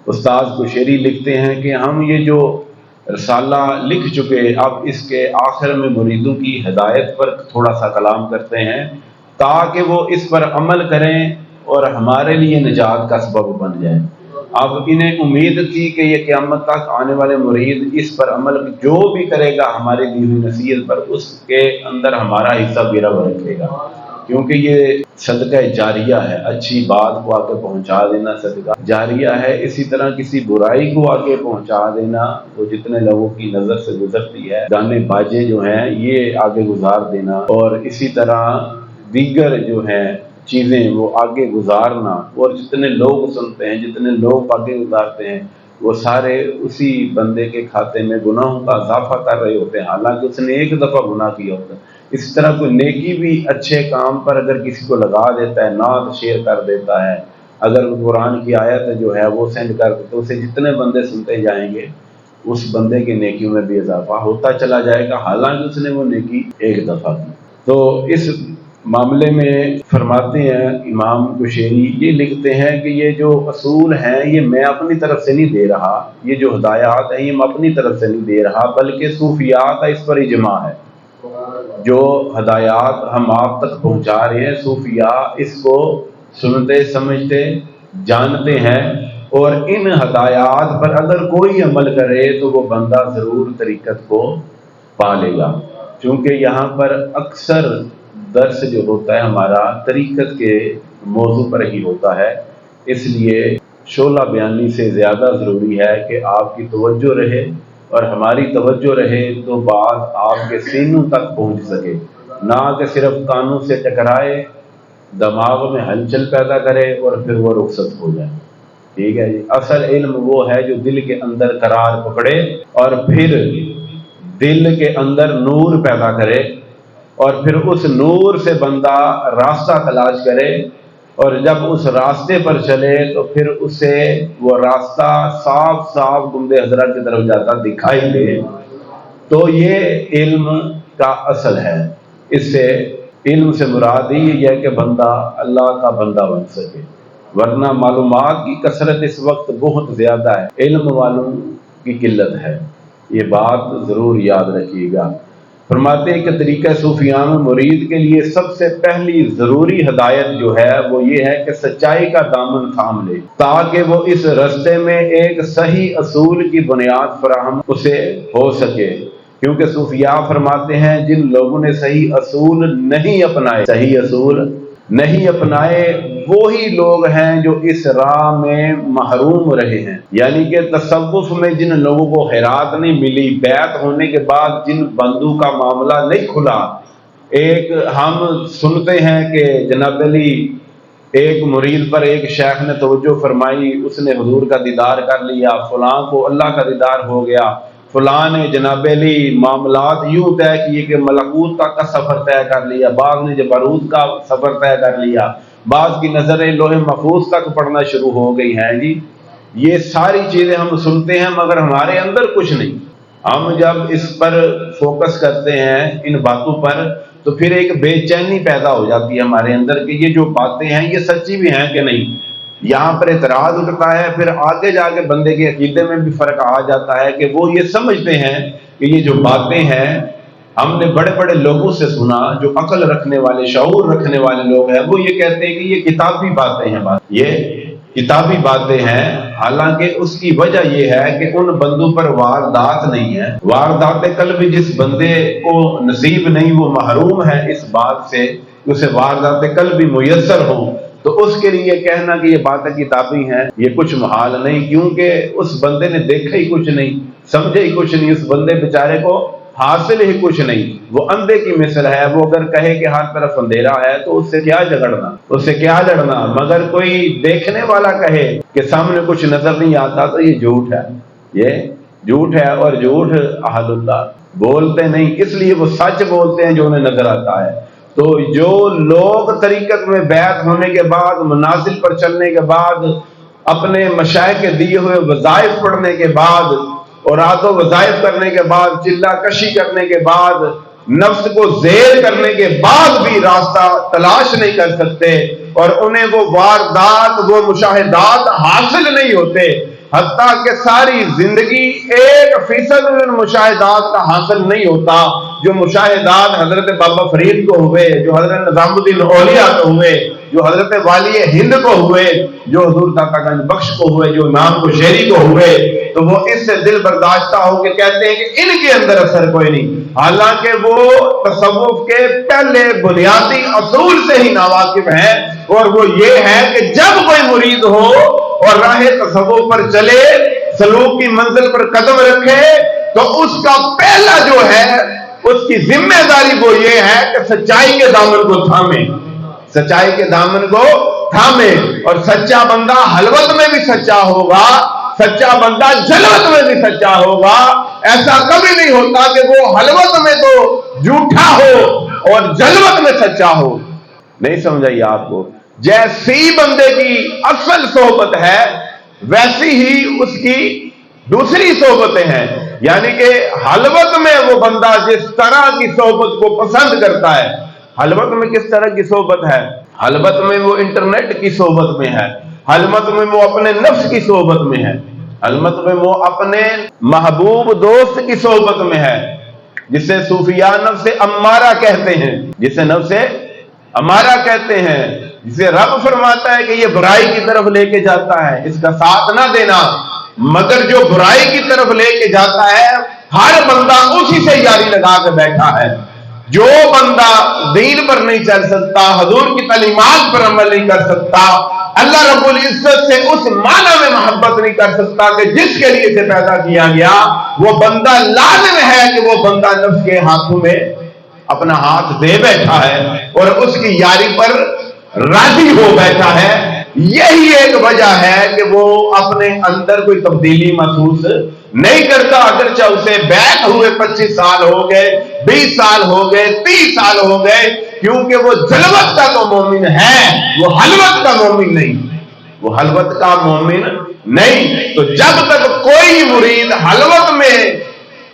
استاد قشیری لکھتے ہیں کہ ہم یہ جو رسالہ لکھ چکے، اب اس کے آخر میں مریدوں کی ہدایت پر تھوڑا سا کلام کرتے ہیں تاکہ وہ اس پر عمل کریں اور ہمارے لیے نجات کا سبب بن جائے۔ اب انہیں امید تھی کہ یہ قیامت تک آنے والے مرید اس پر عمل جو بھی کرے گا ہماری دی ہوئی نصیحت پر، اس کے اندر ہمارا حصہ بھی رب رکھے گا، کیونکہ یہ صدقہ جاریہ ہے۔ اچھی بات کو آگے پہنچا دینا صدقہ جاریہ ہے، اسی طرح کسی برائی کو آگے پہنچا دینا، وہ جتنے لوگوں کی نظر سے گزرتی ہے، گانے باجے جو ہیں یہ آگے گزار دینا، اور اسی طرح دیگر جو ہیں چیزیں وہ آگے گزارنا، اور جتنے لوگ سنتے ہیں، جتنے لوگ آگے گزارتے ہیں، وہ سارے اسی بندے کے کھاتے میں گناہوں کا اضافہ کر رہے ہوتے ہیں، حالانکہ اس نے ایک دفعہ گناہ کیا ہوتا ہے۔ اس طرح کوئی نیکی بھی اچھے کام پر اگر کسی کو لگا دیتا ہے، نعت شیئر کر دیتا ہے، اگر قرآن کی آیت جو ہے وہ سینڈ کر دیتا ہے، اسے جتنے بندے سنتے جائیں گے اس بندے کی نیکیوں میں بھی اضافہ ہوتا چلا جائے گا، حالانکہ اس نے وہ نیکی ایک دفعہ کی۔ تو اس معاملے میں فرماتے ہیں امام قشیری، یہ لکھتے ہیں کہ یہ جو اصول ہیں یہ میں اپنی طرف سے نہیں دے رہا، یہ جو ہدایات ہیں یہ میں اپنی طرف سے نہیں دے رہا، بلکہ صوفیاء کا اس پر اجماع ہے۔ جو ہدایات ہم آپ تک پہنچا رہے ہیں، صوفیاء اس کو سنتے سمجھتے جانتے ہیں، اور ان ہدایات پر اگر کوئی عمل کرے تو وہ بندہ ضرور طریقت کو پا لے گا۔ چونکہ یہاں پر اکثر درس جو ہوتا ہے ہمارا طریقت کے موضوع پر ہی ہوتا ہے، اس لیے شعلہ بیانی سے زیادہ ضروری ہے کہ آپ کی توجہ رہے اور ہماری توجہ رہے تو بات آپ کے سینوں تک پہنچ سکے، نہ کہ صرف کانوں سے ٹکرائے، دماغ میں ہلچل پیدا کرے اور پھر وہ رخصت ہو جائے۔ ٹھیک ہے جی، اصل علم وہ ہے جو دل کے اندر قرار پکڑے اور پھر دل کے اندر نور پیدا کرے، اور پھر اس نور سے بندہ راستہ تلاش کرے، اور جب اس راستے پر چلے تو پھر اسے وہ راستہ صاف صاف گنبد حضرت کی طرف جاتا دکھائی دے۔ تو یہ علم کا اصل ہے۔ اس سے علم سے مراد یہ ہے کہ بندہ اللہ کا بندہ بن سکے، ورنہ معلومات کی کثرت اس وقت بہت زیادہ ہے، علم والوں کی قلت ہے۔ یہ بات ضرور یاد رکھیے گا۔ فرماتے ہیں کہ طریقہ صوفیاء میں مرید کے لیے سب سے پہلی ضروری ہدایت جو ہے وہ یہ ہے کہ سچائی کا دامن تھام لے، تاکہ وہ اس رستے میں ایک صحیح اصول کی بنیاد فراہم اسے ہو سکے۔ کیونکہ صوفیاء فرماتے ہیں جن لوگوں نے صحیح اصول نہیں اپنائے وہی لوگ ہیں جو اس راہ میں محروم رہے ہیں۔ یعنی کہ تصوف میں جن لوگوں کو خیرات نہیں ملی، بیعت ہونے کے بعد جن بندوں کا معاملہ نہیں کھلا، ایک ہم سنتے ہیں کہ جناب علی ایک مرید پر ایک شیخ نے توجہ فرمائی، اس نے حضور کا دیدار کر لیا، فلاں کو اللہ کا دیدار ہو گیا، فلاں نے جناب علی معاملات یوں طے کیے کہ ملکوت تک کا سفر طے کر لیا، بعض نے جبروت کا سفر طے کر لیا، بعض کی نظریں لوح محفوظ تک پڑھنا شروع ہو گئی ہیں۔ جی یہ ساری چیزیں ہم سنتے ہیں مگر ہمارے اندر کچھ نہیں۔ ہم جب اس پر فوکس کرتے ہیں ان باتوں پر تو پھر ایک بے چینی پیدا ہو جاتی ہے ہمارے اندر کہ یہ جو باتیں ہیں یہ سچی بھی ہیں کہ نہیں۔ یہاں پر اعتراض اٹھتا ہے، پھر آگے جا کے بندے کے عقیدے میں بھی فرق آ جاتا ہے کہ وہ یہ سمجھتے ہیں کہ یہ جو باتیں ہیں ہم نے بڑے بڑے لوگوں سے سنا، جو عقل رکھنے والے شعور رکھنے والے لوگ ہیں، وہ یہ کہتے ہیں کہ یہ کتابی باتیں ہیں، یہ کتابی باتیں ہیں، حالانکہ اس کی وجہ یہ ہے کہ ان بندوں پر واردات نہیں ہے۔ واردات قلب جس بندے کو نصیب نہیں، وہ محروم ہے اس بات سے کہ اسے واردات قلب بھی میسر ہوں، تو اس کے لیے کہنا کہ یہ باتیں کتابی ہیں یہ کچھ محال نہیں، کیونکہ اس بندے نے دیکھا ہی کچھ نہیں، سمجھے ہی کچھ نہیں، اس بندے بیچارے کو حاصل ہی کچھ نہیں، وہ اندھے کی مثل ہے۔ وہ اگر کہے کہ ہر طرف اندھیرا ہے تو اس سے کیا جھگڑنا، اس سے کیا لڑنا، مگر کوئی دیکھنے والا کہے کہ سامنے کچھ نظر نہیں آتا تو یہ جھوٹ ہے، یہ جھوٹ ہے، اور جھوٹ احد اللہ بولتے نہیں، اس لیے وہ سچ بولتے ہیں جو انہیں نظر آتا ہے۔ تو جو لوگ طریقت میں بیعت ہونے کے بعد، منازل پر چلنے کے بعد، اپنے مشائخ کے دیے ہوئے وظائف پڑھنے کے بعد اور راتوں وظائف کرنے کے بعد، چلہ کشی کرنے کے بعد، نفس کو زیر کرنے کے بعد بھی راستہ تلاش نہیں کر سکتے اور انہیں وہ واردات، وہ مشاہدات حاصل نہیں ہوتے، حتیٰ کہ ساری زندگی 1% مشاہدات کا حاصل نہیں ہوتا جو مشاہدات حضرت بابا فرید کو ہوئے، جو حضرت نظام الدین اولیاء کو ہوئے، جو حضرت والی ہند کو ہوئے، جو حضور داتا گنج بخش کو ہوئے، جو امام بشیری کو ہوئے، تو وہ اس سے دل برداشتہ ہو کے کہتے ہیں کہ ان کے اندر اثر کوئی نہیں، حالانکہ وہ تصوف کے پہلے بنیادی اصول سے ہی ناواقف ہیں، اور وہ یہ ہے کہ جب کوئی مرید ہو اور راہ تصوف پر چلے، سلوک کی منزل پر قدم رکھے، تو اس کا پہلا جو ہے اس کی ذمہ داری وہ یہ ہے کہ سچائی کے دامن کو تھامے، سچائی کے دامن کو تھامے، اور سچا بندہ حلوت میں بھی سچا ہوگا، سچا بندہ جلوت میں بھی سچا ہوگا۔ ایسا کبھی نہیں ہوتا کہ وہ حلوت میں تو جھوٹا ہو اور جلوت میں سچا ہو۔ نہیں سمجھائیے آپ کو، جیسی بندے کی اصل صحبت ہے ویسی ہی اس کی دوسری صحبتیں ہیں، یعنی کہ حلوت میں وہ بندہ جس طرح کی صحبت کو پسند کرتا ہے، حلوت میں کس طرح کی صحبت ہے؟ حلوت میں وہ انٹرنیٹ کی صحبت میں ہے، حلوت میں وہ اپنے نفس کی صحبت میں ہے، حلوت میں وہ اپنے محبوب دوست کی صحبت میں ہے، جسے صوفیاء نفس امارہ کہتے ہیں، جسے نفس امارہ کہتے ہیں، جسے رب فرماتا ہے کہ یہ برائی کی طرف لے کے جاتا ہے، اس کا ساتھ نہ دینا، مگر جو برائی کی طرف لے کے جاتا ہے ہر بندہ اسی سے یاری لگا کے بیٹھا ہے۔ جو بندہ دین پر نہیں چل سکتا، حضور کی تعلیمات پر عمل نہیں کر سکتا، اللہ رب العزت سے اس معنی میں محبت نہیں کر سکتا کہ جس کے لیے اسے پیدا کیا گیا، وہ بندہ لازم ہے کہ وہ بندہ نفس کے ہاتھوں میں اپنا ہاتھ دے بیٹھا ہے اور اس کی یاری پر راضی ہو بیٹھا ہے۔ یہی ایک وجہ ہے کہ وہ اپنے اندر کوئی تبدیلی محسوس نہیں کرتا، اگرچہ اسے بیعت ہوئے 25 سال ہو گئے، 20 سال ہو گئے، 30 سال ہو گئے، کیونکہ وہ جلوت کا تو مومن ہے، وہ حلوت کا مومن نہیں، وہ حلوت کا مومن نہیں۔ تو جب تک کوئی مرید حلوت میں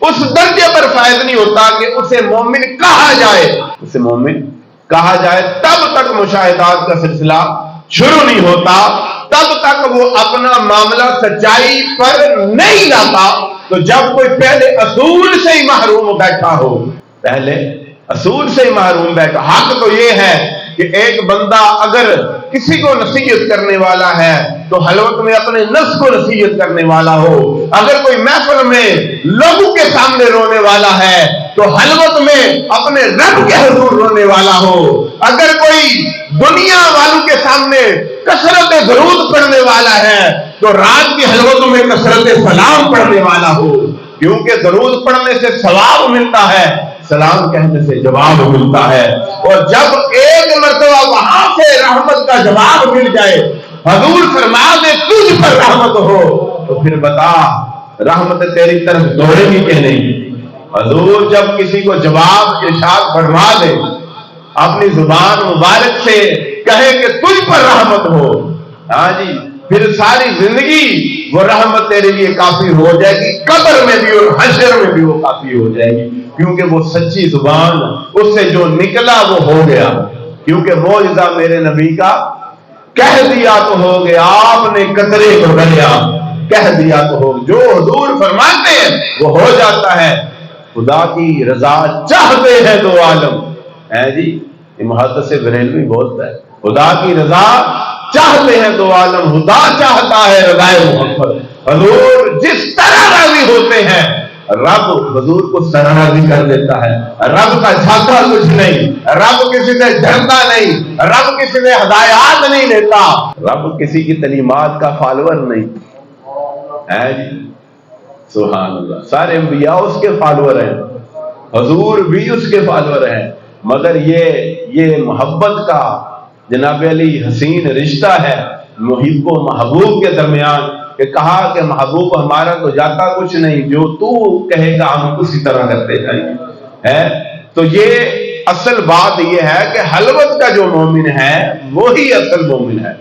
اس درجے پر فائز نہیں ہوتا کہ اسے مومن کہا جائے، اسے مومن کہا جائے، تب تک مشاہدات کا سلسلہ شروع نہیں ہوتا، تب تک وہ اپنا معاملہ سچائی پر نہیں لاتا۔ تو جب کوئی پہلے اصول سے ہی محروم بیٹھا ہو، پہلے اصول سے ہی محروم بیٹھا، حق تو یہ ہے کہ ایک بندہ اگر کسی کو نصیحت کرنے والا ہے تو حلوت میں اپنے نفس کو نصیحت کرنے والا ہو، اگر کوئی محفل میں لوگوں کے سامنے رونے والا ہے تو حلوت میں اپنے رب کے حضور رونے والا ہو، اگر کوئی دنیا والوں کے سامنے کثرت درود پڑھنے والا ہے تو رات کی حلوتوں میں کثرت سلام پڑھنے والا ہو، کیونکہ درود پڑھنے سے ثواب ملتا ہے، سلام کہنے سے جواب ملتا ہے۔ اور جب ایک مرتبہ وہاں سے رحمت کا جواب مل جائے، حضور فرما دے تجھ پر رحمت ہو، تو پھر بتا رحمت تیری طرف دوڑے گی کہ نہیں؟ حضور جب کسی کو جواب ارشاد فرما دے، اپنی زبان مبارک سے کہے کہ تجھ پر رحمت ہو، ہاں جی، پھر ساری زندگی وہ رحمت تیرے لیے کافی ہو جائے گی، قبر میں بھی اور حشر میں بھی وہ کافی ہو جائے گی، کیونکہ وہ سچی زبان اس سے جو نکلا وہ ہو گیا، کیونکہ معجزہ میرے نبی کا کہہ دیا تو ہو گیا، آپ نے قطرے کو گلیا، کہہ دیا تو ہو، جو حضور فرماتے ہیں وہ ہو جاتا ہے۔ خدا کی رضا چاہتے ہیں دو عالم، ہے جی، یہ محدث بریلوی بولتا ہے، خدا کی رضا چاہتے ہیں دو عالم، خدا چاہتا ہے رضا محمد۔ حضور جس طرح راضی ہوتے ہیں، رب حضور کو طرح راضی کر دیتا ہے، رب کا جھاکا کچھ نہیں، رب کسی سے ڈرتا نہیں، رب کسی سے ہدایات نہیں لیتا، رب کسی کی تعلیمات کا فالوور نہیں ہے جی، سبحان اللہ۔ سارے انبیاء اس کے فالوور ہیں، حضور بھی اس کے فالوور ہیں، مگر یہ محبت کا جناب علی حسین رشتہ ہے محب و محبوب کے درمیان، کہ کہا کہ محبوب ہمارا تو جاتا کچھ نہیں، جو تو کہے گا ہم اسی طرح کرتے جائیں گے۔ تو یہ اصل بات یہ ہے کہ حلوت کا جو مومن ہے وہی اصل مومن ہے۔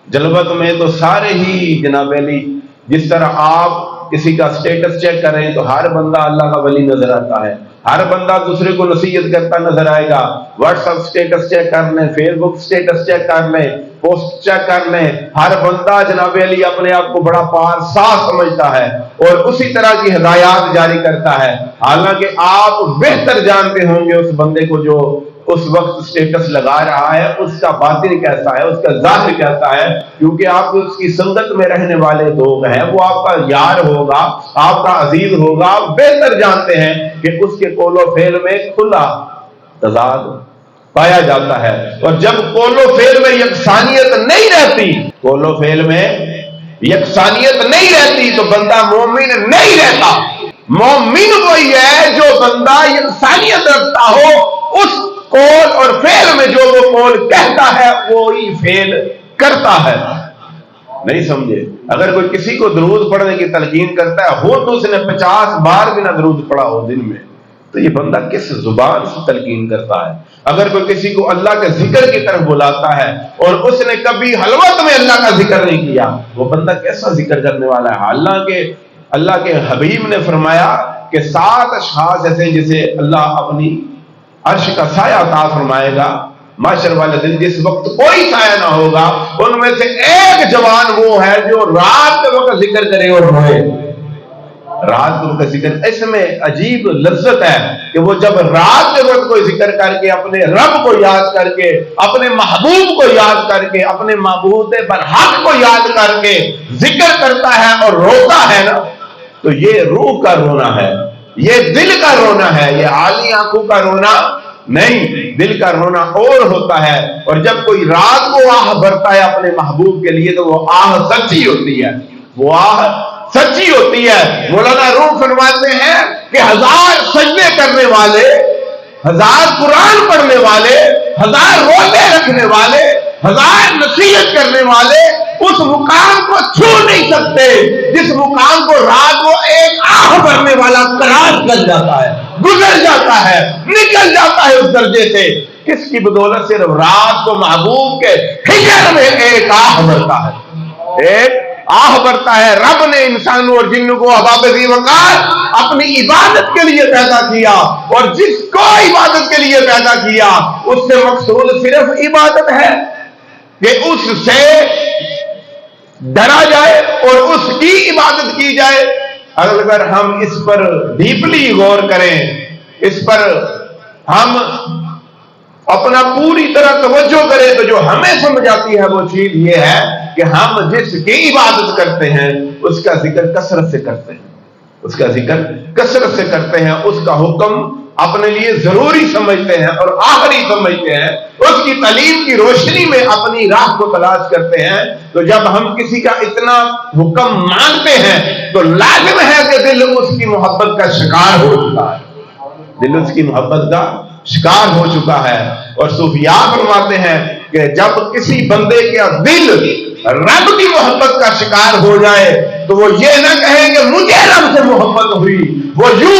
جلوت میں تو سارے ہی جناب علی، جس طرح آپ کسی کا سٹیٹس چیک کریں تو ہر بندہ اللہ کا ولی نظر آتا ہے، ہر بندہ دوسرے کو نصیحت کرتا نظر آئے گا، واٹس ایپ سٹیٹس چیک کر لیں، فیس بک سٹیٹس چیک کر لیں، پوسٹ چیک کر لیں، ہر بندہ جناب علی اپنے آپ کو بڑا پارسا سمجھتا ہے اور اسی طرح کی ہدایات جاری کرتا ہے، حالانکہ آپ بہتر جانتے ہوں گے اس بندے کو جو اس وقت سٹیٹس لگا رہا ہے اس کا باطن کیسا ہے، اس کا ظاہر کیسا ہے، کیونکہ آپ اس کی سنگت میں رہنے والے لوگ ہیں، وہ آپ کا یار ہوگا، آپ کا عزیز ہوگا، آپ بہتر جانتے ہیں کہ اس کے قول و فعل میں کھلا تضاد پایا جاتا ہے۔ اور جب قول و فعل میں یکسانیت نہیں رہتی، قول و فعل میں یکسانیت نہیں رہتی تو بندہ مومن نہیں رہتا۔ مومن وہی ہے جو بندہ یکسانیت رکھتا ہو، اس قول اور فعل میں جو وہ قول کہتا ہے وہی فعل کرتا ہے۔ نہیں سمجھے؟ اگر کوئی کسی کو درود پڑھنے کی تلقین کرتا ہے ہو تو اس نے 50 بار بھی نہ درود پڑھا ہو دن میں، تو یہ بندہ کس زبان سے تلقین کرتا ہے؟ اگر کوئی کسی کو اللہ کے ذکر کی طرف بلاتا ہے اور اس نے کبھی خلوت میں اللہ کا ذکر نہیں کیا، وہ بندہ کیسا ذکر کرنے والا ہے؟ حالانکہ اللہ کے حبیب نے فرمایا کہ 7 اشخاص ایسے جسے اللہ اپنی عرش کا سایہ عطا فرمائے گا معاشر والے دن، جس وقت کوئی سایہ نہ ہوگا، ان میں سے ایک جوان وہ ہے جو رات کے وقت ذکر کرے اور روئے۔ رات کے وقت ذکر، اس میں عجیب لذت ہے کہ وہ جب رات کے وقت کوئی ذکر کر کے اپنے رب کو یاد کر کے، اپنے محبوب کو یاد کر کے، اپنے معبود برحق کو یاد کر کے ذکر کرتا ہے اور روتا ہے نا، تو یہ روح کا رونا ہے، یہ دل کا رونا ہے، یہ عالی آنکھوں کا رونا نہیں، دل کا رونا اور ہوتا ہے۔ اور جب کوئی رات کو آہ بھرتا ہے اپنے محبوب کے لیے تو وہ آہ سچی ہوتی ہے، وہ آہ سچی ہوتی ہے۔ مولانا روم فرماتے ہیں کہ 1000 سجدے کرنے والے، 1000 قرآن پڑھنے والے، 1000 روزے رکھنے والے، 1000 نصیحت کرنے والے اس مقام کو چھو نہیں سکتے جس مقام کو رات کو ایک آہ بھرنے والا کراس کر جاتا ہے، گزر جاتا ہے، نکل جاتا ہے اس درجے سے۔ کس کی بدولت؟ صرف رات کو محبوب کے ہجر میں ایک آہ بھرتا ہے، ایک آہ بھرتا ہے۔ رب نے انسانوں اور جنوں کو احباب ذی وقار اپنی عبادت کے لیے پیدا کیا، اور جس کو عبادت کے لیے پیدا کیا اس سے مقصود صرف عبادت ہے کہ اس سے ڈرا جائے اور اس کی عبادت کی جائے۔ اگر ہم اس پر ڈیپلی غور کریں، اس پر ہم اپنا پوری طرح توجہ کریں تو جو ہمیں سمجھ آتی ہے وہ چیز یہ ہے کہ ہم جس کی عبادت کرتے ہیں اس کا ذکر کثرت سے کرتے ہیں، اس کا ذکر کثرت سے کرتے ہیں، اس کا حکم اپنے لیے ضروری سمجھتے ہیں اور آخری سمجھتے ہیں، اس کی تعلیم کی روشنی میں اپنی راہ کو تلاش کرتے ہیں۔ تو جب ہم کسی کا اتنا حکم مانتے ہیں تو لازم ہے کہ دل اس کی محبت کا شکار ہو چکا ہے، دل اس کی محبت کا شکار ہو چکا ہے۔ اور صوفیاء فرماتے ہیں کہ جب کسی بندے کا دل رب کی محبت کا شکار ہو جائے تو وہ یہ نہ کہیں کہ مجھے رب سے محبت ہوئی، وہ یوں